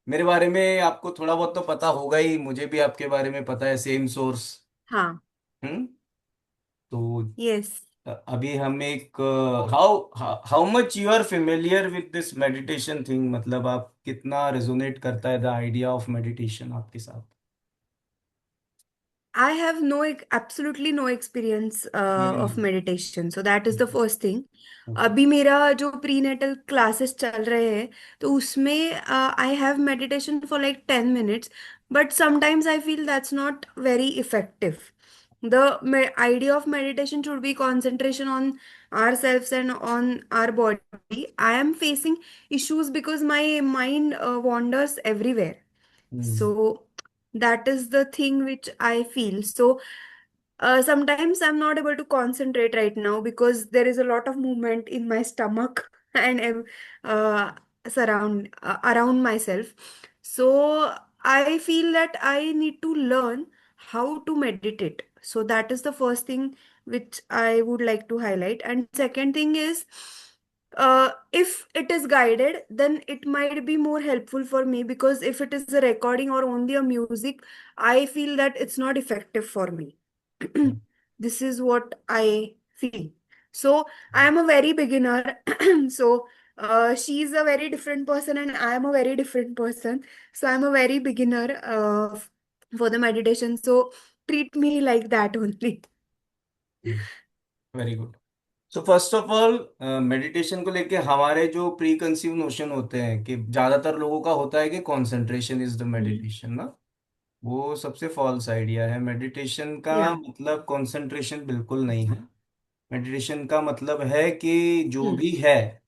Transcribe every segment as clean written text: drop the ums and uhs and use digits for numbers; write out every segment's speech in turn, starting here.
मेरे बारे में आपको थोड़ा बहुत तो पता होगा ही, मुझे भी आपके बारे में पता है, सेम सोर्स। हाँ। हम्म। तो यस। अभी हम एक how how much you are familiar with this meditation thing, मतलब आप कितना रेजोनेट करता है द आइडिया ऑफ मेडिटेशन आपके साथ। I have absolutely no experience of hmm. meditation. So that is the first thing. Okay. अभी मेरा जो प्री नेटल क्लासेस चल रहे हैं तो उसमें I have meditation for like 10 minutes, but sometimes I feel that's not very effective. The idea of meditation should be concentration on ourselves and on our body. I am facing issues because my mind wanders everywhere. Hmm. So that is the thing which I feel. So sometimes I'm not able to concentrate right now because there is a lot of movement in my stomach and uh, around myself. So I feel that I need to learn how to meditate. So that is the first thing which I would like to highlight. And second thing is, if it is guided, then it might be more helpful for me, because if it is a recording or only a music, I feel that it's not effective for me. This is what I feel. So I am a very beginner. So she's a very different person and I am a very different person. So I'm a very beginner for the meditation. So treat me like that only. Very good. So first of all, meditation को लेके हमारे जो pre conceive notion होते हैं कि ज्यादातर लोगों का होता है कि concentration is the Hmm. Meditation ना, वो सबसे फॉल्स आइडिया है। मेडिटेशन का Yeah. मतलब कंसंट्रेशन बिल्कुल नहीं है। मेडिटेशन का मतलब है कि जो Hmm. भी है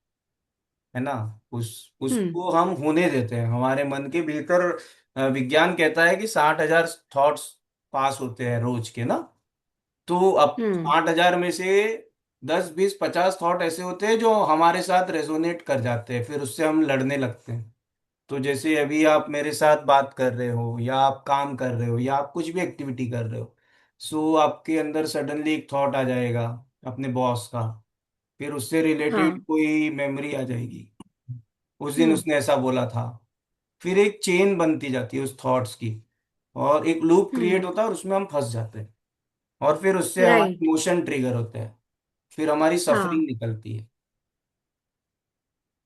ना, Hmm. उसको हम होने देते हैं हमारे मन के भीतर। विज्ञान कहता है कि 60,000 थॉट्स पास होते हैं रोज के ना। तो अब Hmm. 60,000 में से 10, 20, 50 थॉट ऐसे होते हैं जो हमारे साथ रेजोनेट कर जाते हैं, फिर उससे हम लड़ने लगते हैं। तो जैसे अभी आप मेरे साथ बात कर रहे हो, या आप काम कर रहे हो, या आप कुछ भी एक्टिविटी कर रहे हो, सो आपके अंदर सडनली एक थॉट आ जाएगा अपने बॉस का, फिर उससे रिलेटेड हाँ. कोई मेमोरी आ जाएगी, उस दिन Hmm. उसने ऐसा बोला था। फिर एक चेन बनती जाती है उस थॉट्स की, और एक लूप क्रिएट Hmm. होता है और उसमें हम फंस जाते हैं। और फिर उससे हमारे Right. इमोशन ट्रिगर होते हैं, फिर हमारी हाँ. सफरिंग निकलती है।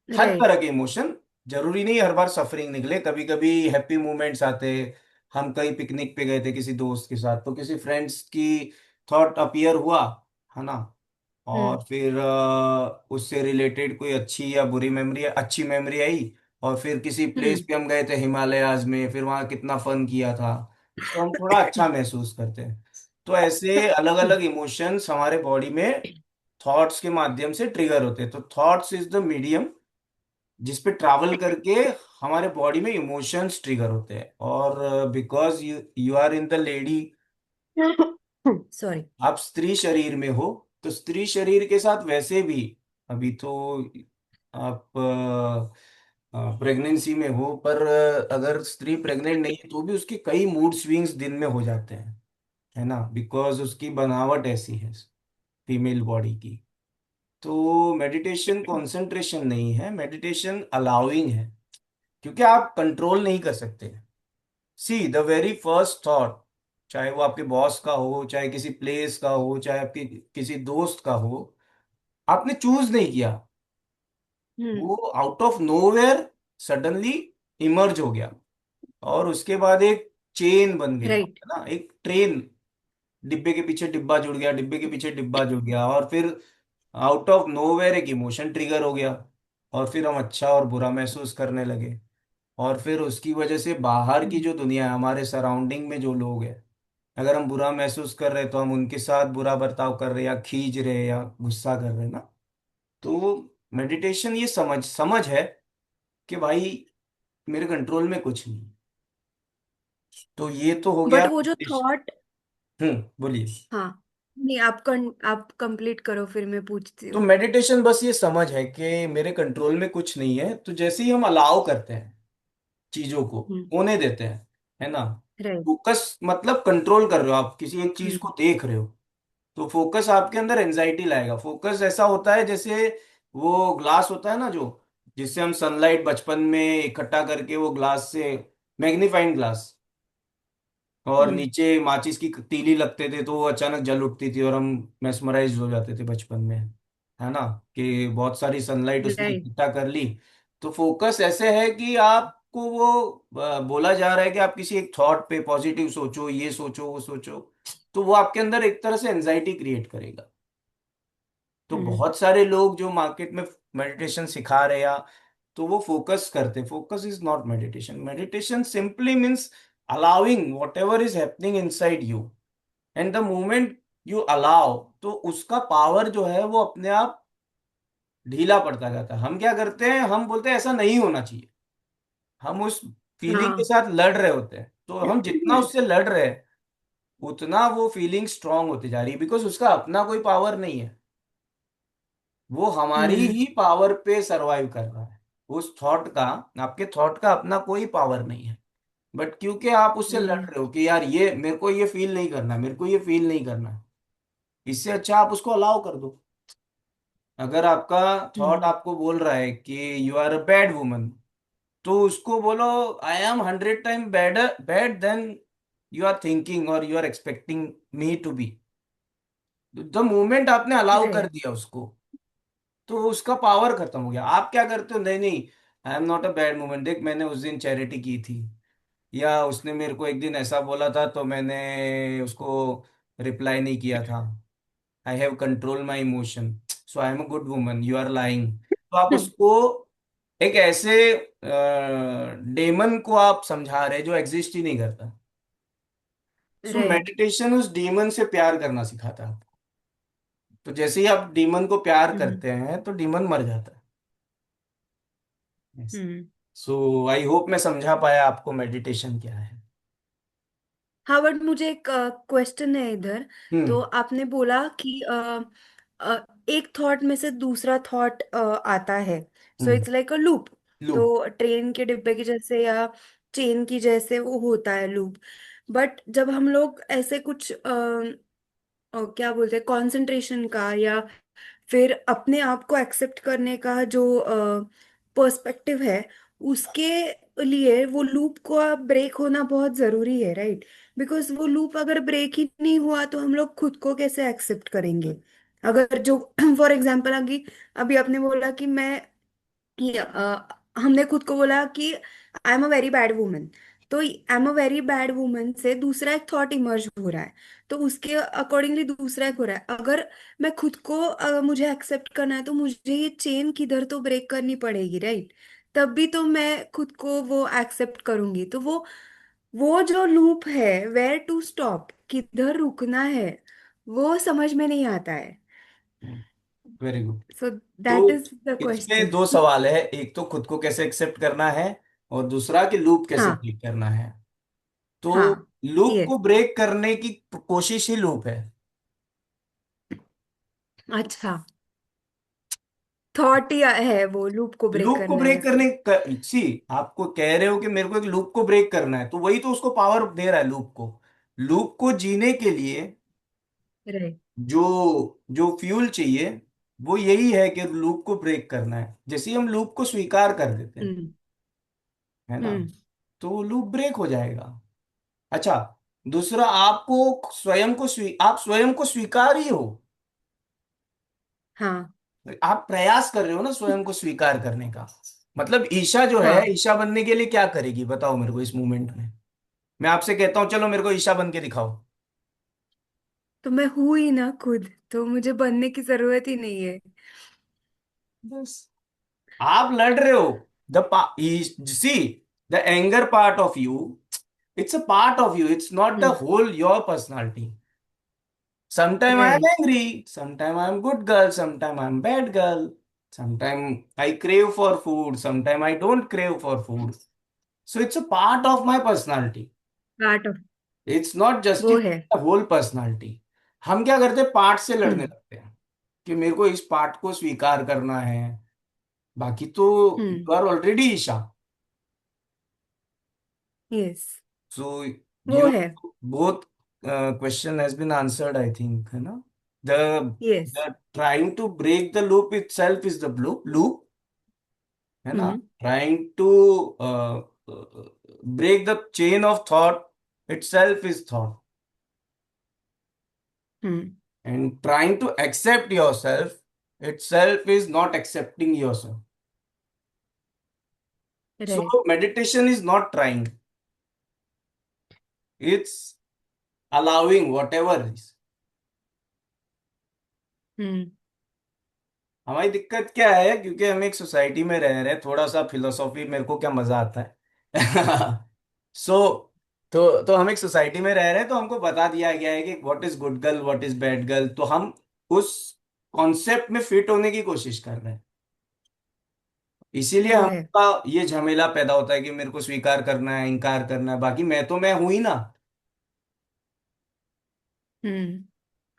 हर Right. तरह के इमोशन, जरूरी नहीं हर बार सफरिंग निकले, कभी कभी हैप्पी मोमेंट्स आते। हम कहीं पिकनिक पे गए थे किसी दोस्त के साथ, तो किसी फ्रेंड्स की थॉट अपीयर हुआ, है ना, Hmm. और फिर उससे रिलेटेड कोई अच्छी या बुरी मेमोरी, अच्छी मेमोरी आई। और फिर किसी प्लेस Hmm. पे हम गए थे हिमालयाज में, फिर वहाँ कितना फन किया था, तो हम थोड़ा अच्छा महसूस करते हैं। तो ऐसे अलग अलग इमोशंस हमारे बॉडी में थॉट्स के माध्यम से ट्रिगर होते हैं। तो थॉट्स इज द मीडियम जिस पे ट्रैवल करके हमारे बॉडी में इमोशंस ट्रिगर होते हैं। और because you you are in the lady, Sorry. आप स्त्री शरीर में हो, तो स्त्री शरीर के साथ वैसे भी अभी तो आप प्रेगनेंसी में हो, पर अगर स्त्री प्रेग्नेंट नहीं है तो भी उसके कई मूड स्विंग्स दिन में हो जाते हैं, है ना, बिकॉज उसकी बनावट ऐसी है फीमेल बॉडी की। तो मेडिटेशन कंसंट्रेशन नहीं है, मेडिटेशन अलाउइंग है, क्योंकि आप कंट्रोल नहीं कर सकते। See the very first thought, चाहे वो आपके बॉस का हो, चाहे किसी प्लेस का हो, चाहे आपके किसी दोस्त का हो, आपने चूज नहीं किया, Hmm. वो out of nowhere suddenly emerge हो गया। और उसके बाद एक चेन बन गई, Right. है ना, एक ट्रेन, डिब्बे के पीछे डिब्बा जुड़ गया, डिब्बे के पीछे डिब्बा जुड़ गया, और फिर आउट ऑफ नोवेयर एक इमोशन ट्रिगर हो गया, और फिर हम अच्छा और बुरा महसूस करने लगे। और फिर उसकी वजह से बाहर की Hmm. जो दुनिया है, हमारे सराउंडिंग में जो लोग हैं, अगर हम बुरा महसूस कर रहे हैं तो हम उनके साथ बुरा बर्ताव कर रहे हैं, या खींच रहे हैं, या गुस्सा कर रहे हैं ना। तो मेडिटेशन ये समझ समझ है कि भाई मेरे कंट्रोल में कुछ नहीं। तो ये तो हो गया बट वो जो meditation। थॉट. बोलिए। हाँ. नहीं, आप कंप्लीट करो फिर मैं पूछती तो हूँ. मेडिटेशन बस ये समझ है कि मेरे कंट्रोल में कुछ नहीं है, तो जैसे ही हम अलाउ करते हैं चीजों को, हम्म. होने देते हैं, है ना। राइट. फोकस मतलब कंट्रोल कर रहे हो, आप किसी एक चीज को हम्म. देख रहे हो, तो फोकस आपके अंदर एंजाइटी लाएगा। फोकस ऐसा होता है जैसे वो ग्लास होता है ना, जो जिससे हम सनलाइट बचपन में इकट्ठा करके वो ग्लास से, मैग्नीफाइंग ग्लास, और हम्म। नीचे माचिस की तीली लगते थे तो वो अचानक जल उठती थी और हम मेस्मराइज हो जाते थे बचपन में, है ना, कि बहुत सारी सनलाइट उसने राइट। इकट्ठा कर ली। तो फोकस ऐसे है कि आपको वो बोला जा रहा है कि आप किसी एक थॉट पे पॉजिटिव सोचो, ये सोचो वो सोचो, तो वो आपके अंदर एक तरह से एंजाइटी क्रिएट करेगा। तो हम्म। बहुत सारे लोग जो मार्केट में मेडिटेशन सिखा रहे, या तो वो फोकस करते, focus is not meditation. Meditation simply means allowing what ever is happening inside you, and the moment you allow, तो उसका पावर जो है वो अपने आप ढीला पड़ता जाता है। हम क्या करते हैं, हम बोलते हैं ऐसा नहीं होना चाहिए, हम उस फीलिंग के हाँ। साथ लड़ रहे होते हैं, तो हम जितना उससे लड़ रहे हैं उतना वो फीलिंग स्ट्रांग होती जा रही है, बिकॉज उसका अपना कोई पावर नहीं है, वो हमारी हम्म। ही पावर पे सरवाइव कर रहा है। उस थॉट का, आपके थॉट का अपना कोई पावर नहीं है, बट क्योंकि आप उससे लड़ हम्म। रहे हो कि यार ये मेरे को ये फील नहीं करना, मेरे को ये फील नहीं करना, इससे अच्छा आप उसको अलाउ कर दो। अगर आपका थॉट हम्म। आपको बोल रहा है कि you are a bad woman, तो उसको बोलो I am 100 time better bad then you are thinking और you are expecting me to be. The moment आपने अलाउ कर राइट। दिया उसको, तो उसका पावर खत्म हो गया। आप क्या करते हो, नहीं नहीं, I am not a bad woman, देख मैंने उस दिन चैरिटी की थी, या उसने मेरे को एक दिन ऐसा बोला था तो मैंने उसको रिप्लाई नहीं किया था, I have control my emotion, so I am a good woman, you are lying. तो आप उसको एक ऐसे डेमन को आप समझा रहे जो एग्जिस्ट ही नहीं करता। सो राइट। मेडिटेशन उस डीमन से प्यार करना सिखाता है आपको। तो जैसे ही आप डीमन को प्यार हम्म। करते हैं तो डीमन मर जाता है। हम्म। सो आई होप मैं समझा पाया आपको मेडिटेशन क्या है। हाँ, बट मुझे एक क्वेश्चन है इधर। तो हम्म। आपने बोला कि एक थॉट में से दूसरा थॉट आता है, so hmm. It's like a loop. Loop. तो ट्रेन के डिब्बे की जैसे या चेन की जैसे वो होता है लूप। बट जब हम लोग ऐसे कुछ क्या बोलते हैं, कंसंट्रेशन का या फिर अपने आप को एक्सेप्ट करने का जो पर्सपेक्टिव है, उसके लिए वो लूप को ब्रेक होना बहुत जरूरी है, राइट? बिकॉज वो लूप अगर ब्रेक ही नहीं हुआ तो हम लोग खुद को कैसे एक्सेप्ट करेंगे? अगर जो फॉर एग्जाम्पल अभी अभी आपने बोला कि मैं हमने खुद को बोला कि I am a very bad woman. तो I am a very bad woman से दूसरा एक थॉट इमर्ज हो रहा है, तो उसके अकॉर्डिंगली दूसरा एक हो रहा है। अगर मैं खुद को मुझे एक्सेप्ट करना है तो मुझे ये चेन किधर तो ब्रेक करनी पड़ेगी, राइट? तब भी तो मैं खुद को वो एक्सेप्ट करूंगी। तो वो जो लूप है, वेयर टू स्टॉप, किधर रुकना है, वो समझ में नहीं आता है। Very good. सो तो दैट इज द इसमें क्वेश्चन। दो सवाल है, एक तो खुद को कैसे एक्सेप्ट करना है, और दूसरा कि लूप कैसे हाँ। ब्रेक करना है। तो हाँ। Loop yes. को ब्रेक करने की कोशिश ही लूप है। अच्छा, थॉट ही है वो लूप को ब्रेक लूप को करना ब्रेक है। करने सी, आपको कह रहे हो कि मेरे को एक लूप को ब्रेक करना है, तो वही तो उसको पावर दे रहा है लूप को। लूप को जीने के लिए राइट। जो जो फ्यूल चाहिए वो यही है कि लूप को ब्रेक करना है। जैसे ही हम लूप को स्वीकार कर देते हैं, हम्म। है ना, हम्म। तो वो लूप ब्रेक हो जाएगा। अच्छा, दूसरा, आपको स्वयं को आप स्वयं को स्वीकार ही हो, हाँ। आप प्रयास कर रहे हो ना स्वयं को स्वीकार करने का। मतलब ईशा जो है, हाँ, ईशा बनने के लिए क्या करेगी बताओ मेरे को इस मोमेंट में। मैं आपसे कहता हूँ चलो मेरे को ईशा बन के दिखाओ, तो मैं हूं ही ना खुद, तो मुझे बनने की जरूरत ही नहीं है। बस। आप लड़ रहे हो, the see, the anger part of you, it's a part of you, it's not the hmm. Whole your personality. Sometime I am right. angry, sometime I am good girl, sometime I am bad girl, sometime I crave for food, sometime I don't crave for food. So it's a part of my personality. Part of It's not वो justify है। the whole personality. हम क्या करते हैं, part से लड़ने हम्म। लगते हैं कि मेरे को इस पार्ट को स्वीकार करना है, बाकी तो hmm. You are already Isha. Yes. So वो यू, है। both question has been answered I think, है ना। the yes. the trying to break the loop itself is the loop, है ना, hmm trying to break the chain of thought itself is thought. Hmm And trying to accept yourself itself is not accepting yourself. So right meditation is not trying, it's allowing whatever is. हम्म हमारी दिक्कत क्या है, क्योंकि हम एक society में रह रहे हैं, थोड़ा सा फिलोसॉफी मेरे को क्या मजा आता है सो तो हम एक सोसाइटी में रह रहे हैं, तो हमको बता दिया गया है कि what is good girl, what is bad girl, तो हम उस कॉन्सेप्ट में फिट होने की कोशिश कर रहे हैं। इसीलिए वो है। हमका ये झमेला पैदा होता है कि मेरे को स्वीकार करना है, इनकार करना है, बाकी मैं तो मैं हूं ही ना, हम्म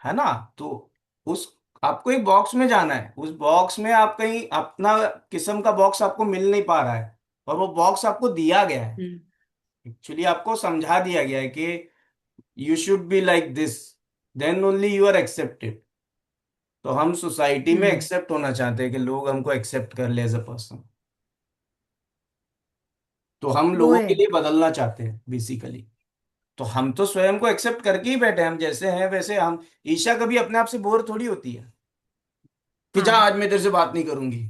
है ना। तो उस आपको एक बॉक्स में जाना है, उस बॉक्स में आप कहीं अपना किस्म का बॉक्स आपको मिल नहीं पा रहा है, और वो बॉक्स आपको दिया गया है, हम्म एक्चुअली आपको समझा दिया गया है कि you should be like this, then only you are accepted. तो हम सोसाइटी में हम्म एक्सेप्ट होना चाहते हैं कि लोग हमको एक्सेप्ट कर ले एज अ पर्सन, तो हम वो लोगों है। के लिए बदलना चाहते हैं बेसिकली। तो हम तो स्वयं को एक्सेप्ट करके ही बैठे हैं, हम जैसे हैं वैसे हम। ईशा कभी अपने आप से बोर थोड़ी होती है कि जा हाँ। आज मैं तेरे से बात नहीं करूंगी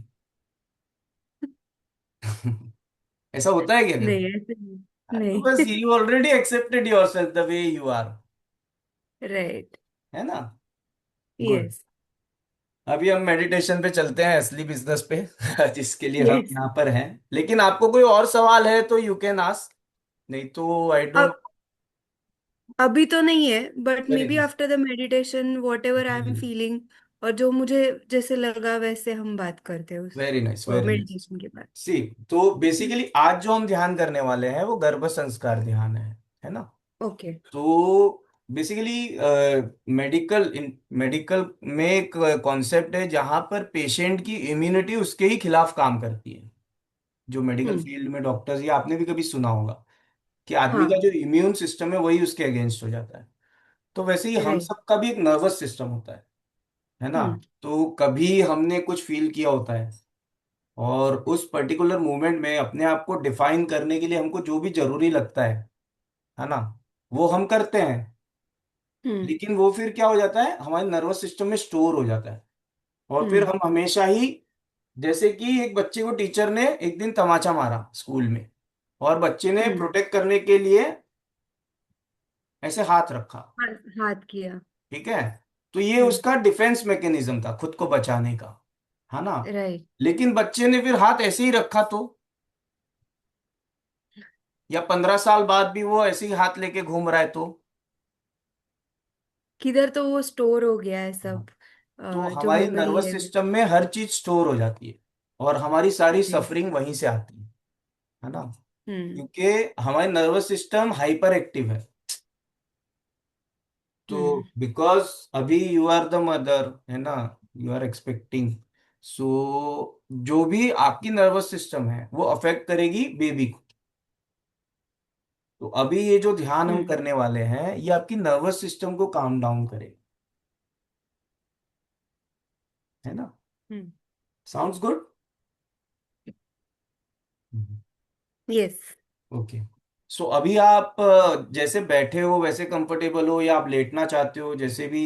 ऐसा होता है क्या कभी? नहीं ऐसे नहीं। तो बस नहीं। You already accepted yourself the way you are, right. है ना। गुड। यस। अभी हम मेडिटेशन पे चलते हैं, असली बिजनेस पे जिसके लिए हम यस। यहाँ पर हैं। लेकिन आपको कोई और सवाल है तो यू कैन आस्क, नहीं तो आई डोंट। अब अभी तो नहीं है, but may very be nice, after the meditation what ever I am feeling, और जो मुझे जैसे लगा वैसे हम बात करते हैं उस very nice, very nice. Meditation के बाद। सी, तो बेसिकली आज जो हम ध्यान करने वाले हैं वो गर्भ संस्कार ध्यान है ना। ओके। तो बेसिकली मेडिकल मेडिकल में एक कॉन्सेप्ट है जहां पर पेशेंट की इम्यूनिटी उसके ही खिलाफ काम करती है। जो मेडिकल हम्म। फील्ड में डॉक्टर्स, ये आपने भी कभी सुना होगा कि आदमी का हाँ। जो इम्यून सिस्टम है वही उसके अगेंस्ट हो जाता है। तो वैसे ही हम राइट। सबका भी एक नर्वस सिस्टम होता है ना। हम्म तो कभी हमने कुछ फील किया होता है, और उस पर्टिकुलर मोमेंट में अपने आप को डिफाइन करने के लिए हमको जो भी जरूरी लगता है ना, वो हम करते हैं। हम्म लेकिन वो फिर क्या हो जाता है, हमारे नर्वस सिस्टम में स्टोर हो जाता है, और फिर हम्म हम हमेशा ही, जैसे कि एक बच्चे को टीचर ने एक दिन तमाचा मारा स्कूल में, और बच्चे ने हम्म। प्रोटेक्ट करने के लिए ऐसे हाथ रखा, हाथ किया। ठीक है, तो ये हम्म। उसका डिफेंस मैकेनिज्म था खुद को बचाने का, है ना। राइट। लेकिन बच्चे ने फिर हाथ ऐसे ही रखा तो, या 15 साल बाद भी वो ऐसे ही हाथ लेके घूम रहा है तो, किधर तो वो स्टोर हो गया है हाँ। सब, तो जो हमारी मेमोरी नर्वस है। सिस्टम में हर चीज स्टोर हो जाती है, और हमारी सारी राइट। सफरिंग वहीं से आती है ना। हम्म क्योंकि हमारी नर्वस सिस्टम हाइपर एक्टिव है। तो हम्म बिकॉज अभी यू आर द मदर, है ना, यू आर एक्सपेक्टिंग, सो जो भी आपकी नर्वस सिस्टम है वो अफेक्ट करेगी बेबी को। तो अभी ये जो ध्यान हम हम्म करने वाले हैं ये आपकी नर्वस सिस्टम को काम डाउन करेगा, है ना। Hmm. Sounds good. Yes. Okay. So अभी आप जैसे बैठे हो वैसे कंफर्टेबल हो, या आप लेटना चाहते हो, जैसे भी,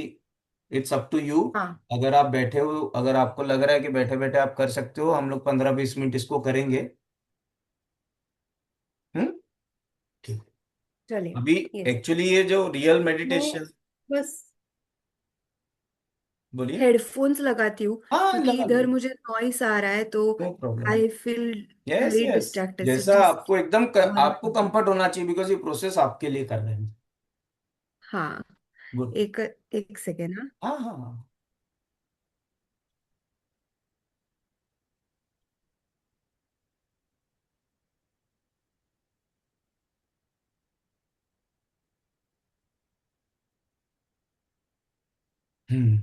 इट्स अप टू यू। हाँ। अगर आप बैठे हो, अगर आपको लग रहा है कि बैठे बैठे आप कर सकते हो, हम लोग 15-20 मिनट इसको करेंगे। हम्म। ठीक। चलेगा। अभी यस। एक्चुअली ये जो रियल मैं मेडिटेशन, बस बोलिए। हेडफोन्स लगाती हूँ, हाँ, क्योंकि लगा लो, इधर मुझे नॉइस आ रहा है, तो no problem. I feel yes, very yes, distracted, so जैसा जस्ट आपको एकदम वन। आपको कंफर्ट होना चाहिए, बिकॉज ये प्रोसेस आपके लिए कर रहे हैं। हाँ। गुड। एक एक सेकेंड। हाँ। हाँ, हाँ, हाँ। हम्म।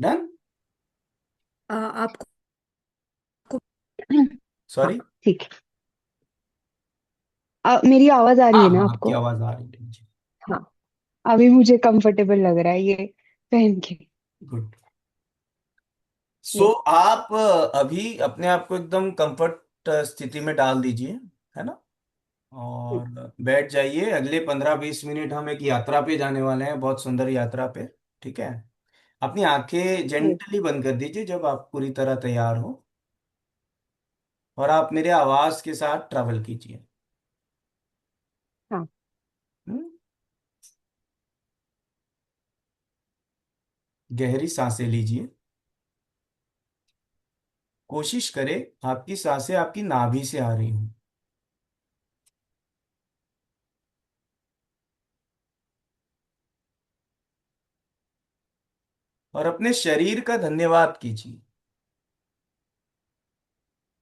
डन। आपको हाँ सॉरी। ठीक है। मेरी आवाज आ रही हाँ, है ना हाँ, आपकी आपको? आवाज आ रही है मुझे। हाँ। अभी मुझे कंफर्टेबल लग रहा है ये पहन के। गुड। सो आप अभी अपने आप को एकदम कंफर्ट स्थिति में डाल दीजिए, है ना। और बैठ जाइए। अगले 15-20 मिनट हम एक यात्रा पे जाने वाले हैं, बहुत सुंदर यात्रा पे। ठीक है। अपनी आंखें जेंटली बंद कर दीजिए जब आप पूरी तरह तैयार हो, और आप मेरे आवाज के साथ ट्रैवल कीजिए। हाँ। हम्म? गहरी सांसें लीजिए। कोशिश करें आपकी सांसें आपकी नाभि से आ रही हूं। और अपने शरीर का धन्यवाद कीजिए।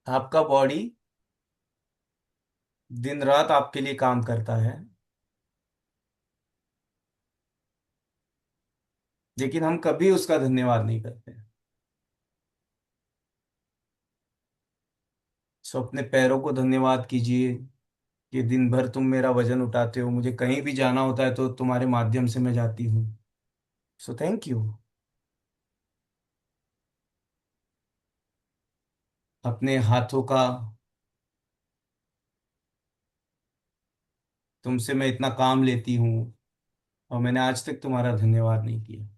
आपका बॉडी दिन रात आपके लिए काम करता है, लेकिन हम कभी उसका धन्यवाद नहीं करते। सो अपने पैरों को धन्यवाद कीजिए कि दिन भर तुम मेरा वजन उठाते हो, मुझे कहीं भी जाना होता है तो तुम्हारे माध्यम से मैं जाती हूँ। So thank you. अपने हाथों का, तुमसे मैं इतना काम लेती हूँ और मैंने आज तक तुम्हारा धन्यवाद नहीं किया।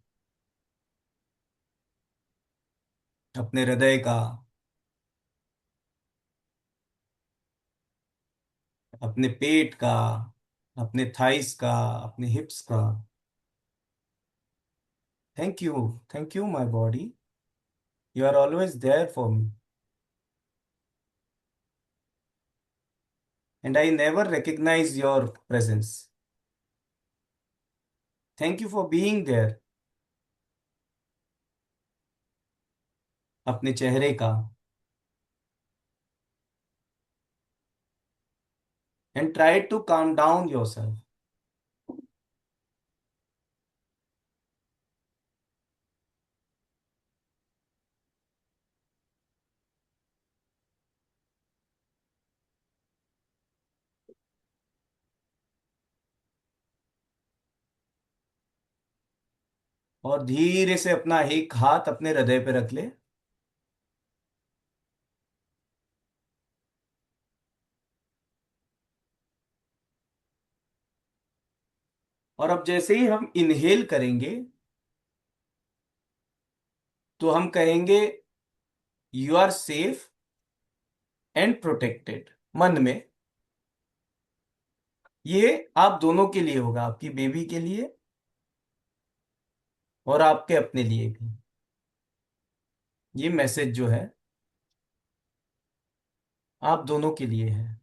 अपने हृदय का, अपने पेट का, अपने थाइस का, अपने हिप्स का। Thank you. Thank you my body, you are always there for me and I never recognize your presence. Thank you for being there. अपने चेहरे का, and try to calm down yourself. और धीरे से अपना एक हाथ अपने हृदय पे रख ले। और अब जैसे ही हम इनहेल करेंगे तो हम कहेंगे you are safe and protected, मन में। ये आप दोनों के लिए होगा, आपकी बेबी के लिए और आपके अपने लिए भी। ये मैसेज जो है आप दोनों के लिए है।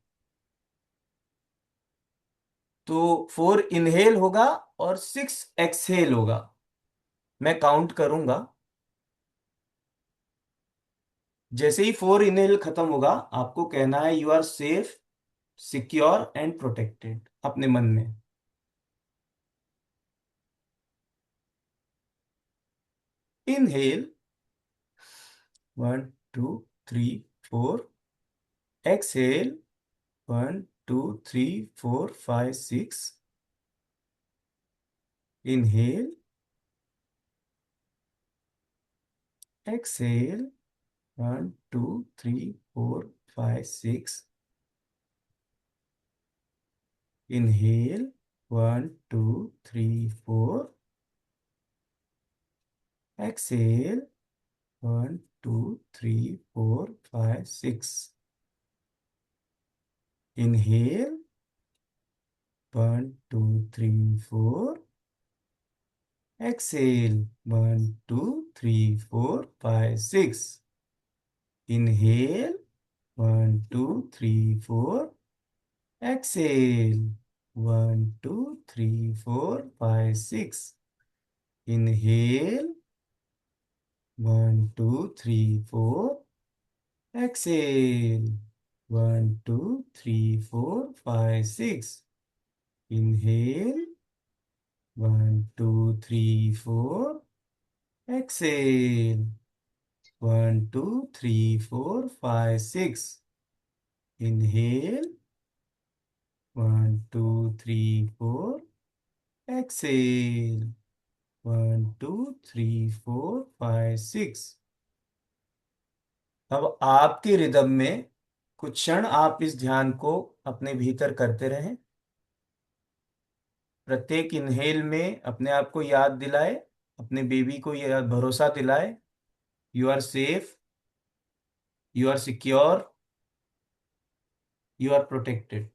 तो 4 इनहेल होगा और 6 एक्सहेल होगा। मैं काउंट करूंगा। जैसे ही 4 इनहेल खत्म होगा आपको कहना है you are safe, secure and protected, अपने मन में। Inhale 1 2 3 4। Exhale 1 2 3 4 5 6। Inhale, exhale 1 2 3 4 5 6। Inhale 1 2 3 4. Exhale 1 2 3 4 5 6. Inhale 1 2 3 4. Exhale 1 2 3 4 5 6. Inhale 1 2 3 4. Exhale 1 2 3 4 5 6. Inhale 1 2 3 4. Exhale 1 2 3 4 5 6. Inhale 1 2 3 4. Exhale 1 2 3 4 5 6. Inhale 1 2 3 4. Exhale 1 2 3 4 5 6. अब आपकी रिदम में कुछ क्षण आप इस ध्यान को अपने भीतर करते रहें। प्रत्येक इनहेल में अपने आप को याद दिलाए, अपने बेबी को यह भरोसा दिलाए, you are safe, you are secure, you are protected.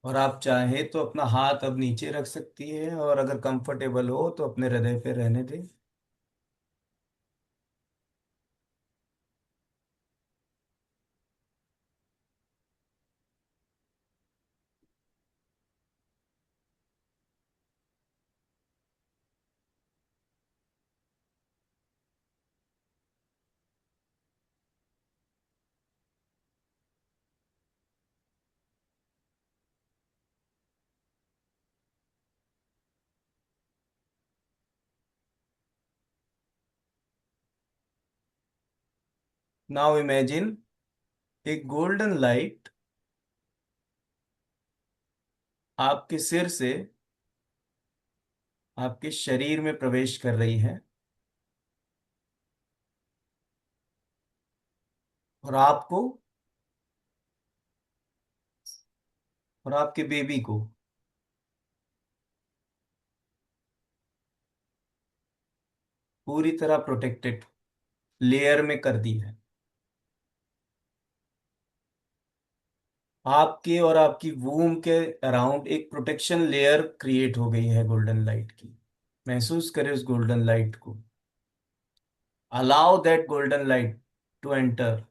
और आप चाहे तो अपना हाथ अब नीचे रख सकती है, और अगर कंफर्टेबल हो तो अपने हृदय पे रहने दें। नाउ इमेजिन एक गोल्डन लाइट आपके सिर से आपके शरीर में प्रवेश कर रही है, और आपको और आपके बेबी को पूरी तरह प्रोटेक्टेड लेयर में कर दी है। आपके और आपकी वूम के अराउंड एक प्रोटेक्शन लेयर क्रिएट हो गई है गोल्डन लाइट की। महसूस करें उस गोल्डन लाइट को। Allow that golden light to enter.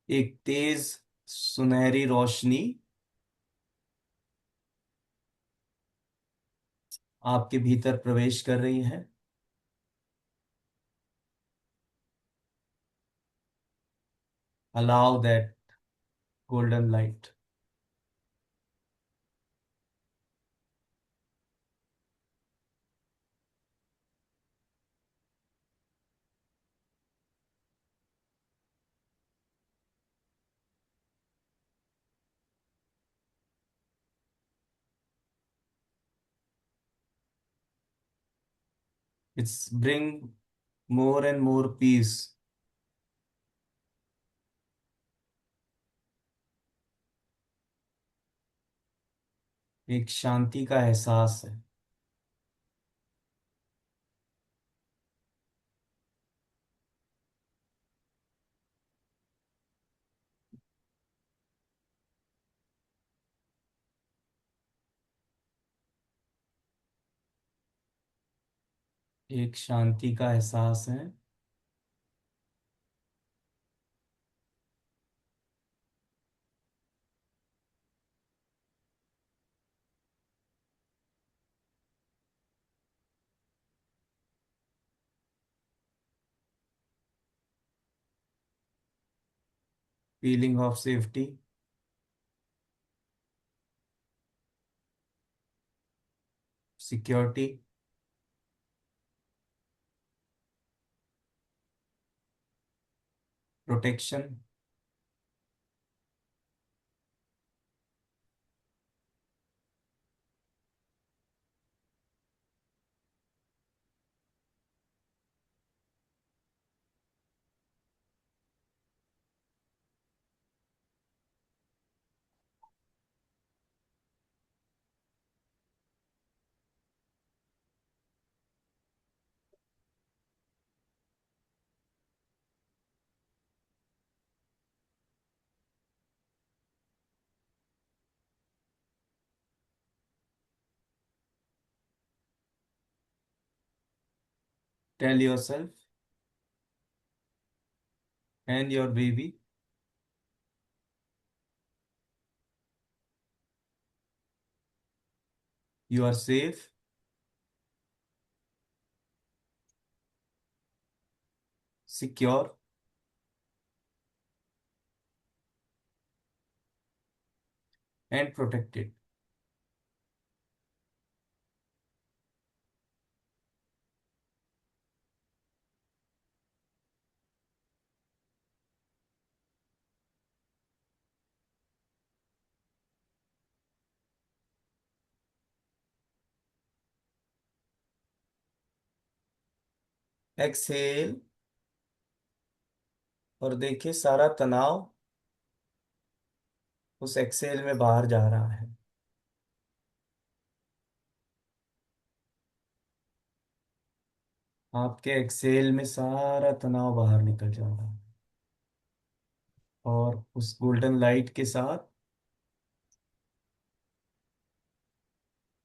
एक तेज सुनहरी रोशनी आपके भीतर प्रवेश कर रही है। Allow that golden light. It's bring more and more peace. एक शांति का एहसास है। एक शांति का एहसास है। Feeling of safety, security, protection. Tell your self and your baby you are safe, secure and protected. Exhale, और देखिए सारा तनाव उस एक्सेल में बाहर जा रहा है। आपके एक्सेल में सारा तनाव बाहर निकल जा रहा है, और उस गोल्डन लाइट के साथ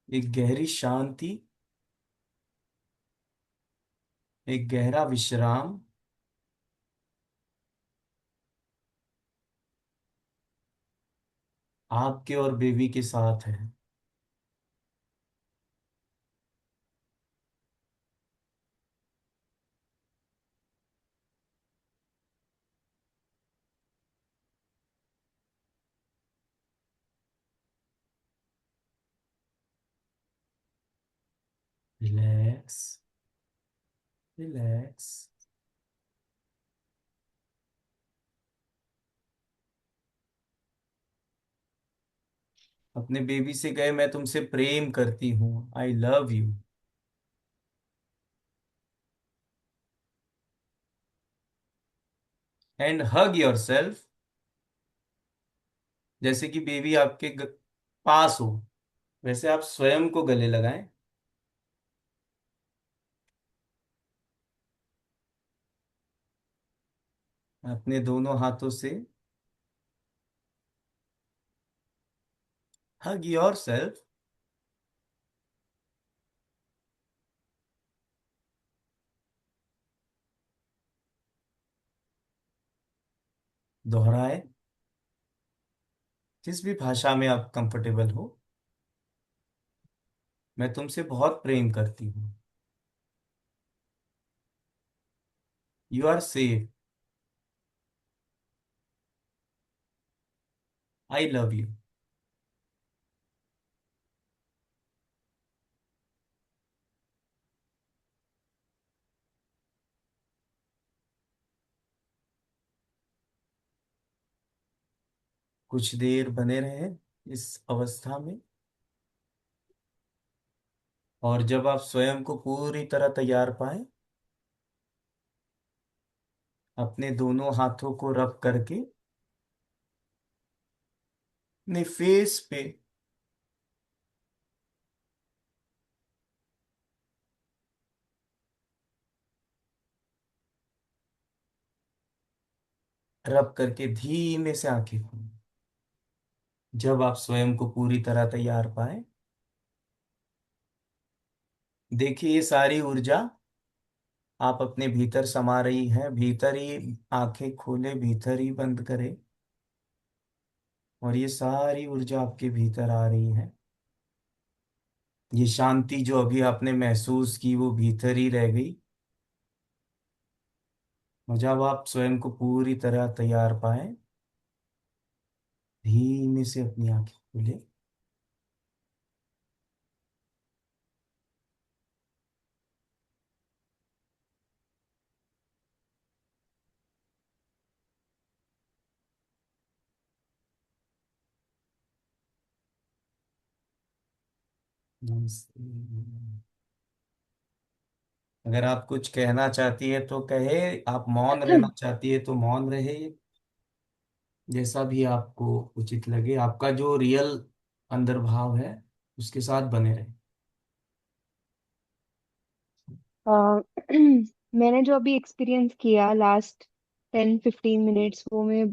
एक गहरी शांति, एक गहरा विश्राम आपके और बेबी के साथ है। Relax, relax. अपने बेबी से कहे, मैं तुमसे प्रेम करती हूँ, आई love you. And hug your self, जैसे कि बेबी आपके पास हो वैसे आप स्वयं को गले लगाएं। अपने दोनों हाथों से हग योर सेल्फ, दोहराए जिस भी भाषा में आप कंफर्टेबल हो। मैं तुमसे बहुत प्रेम करती हूँ, you are safe, I love you. कुछ देर बने रहे इस अवस्था में, और जब आप स्वयं को पूरी तरह तैयार पाए, अपने दोनों हाथों को रब करके अपने फेस पे रब करके धीमे से आंखें खोलें। जब आप स्वयं को पूरी तरह तैयार पाए, देखिए ये सारी ऊर्जा आप अपने भीतर समा रही है। भीतर ही आंखें खोले, भीतर ही बंद करें, और ये सारी ऊर्जा आपके भीतर आ रही है। ये शांति जो अभी आपने महसूस की वो भीतर ही रह गई। और जब आप स्वयं को पूरी तरह तैयार पाए, धीमे से अपनी आंखें खोले। नमस्ते। अगर आप कुछ कहना चाहती है तो कहे, आप मौन रहना चाहती है तो मौन रहे, जैसा भी आपको उचित लगे। आपका जो रियल अंदर भाव है उसके साथ बने रहे। अ, मैंने जो अभी एक्सपीरियंस किया लास्ट 10-15 मिनट्स वो मैं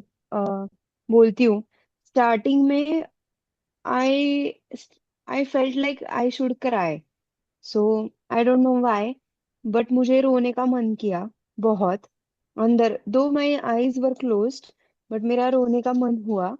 बोलती हूँ। स्टार्टिंग में I I felt like I should cry, so I don't know why, but मुझे रोने का मन किया बहुत अंदर, though my eyes were closed, but मेरा रोने का मन हुआ।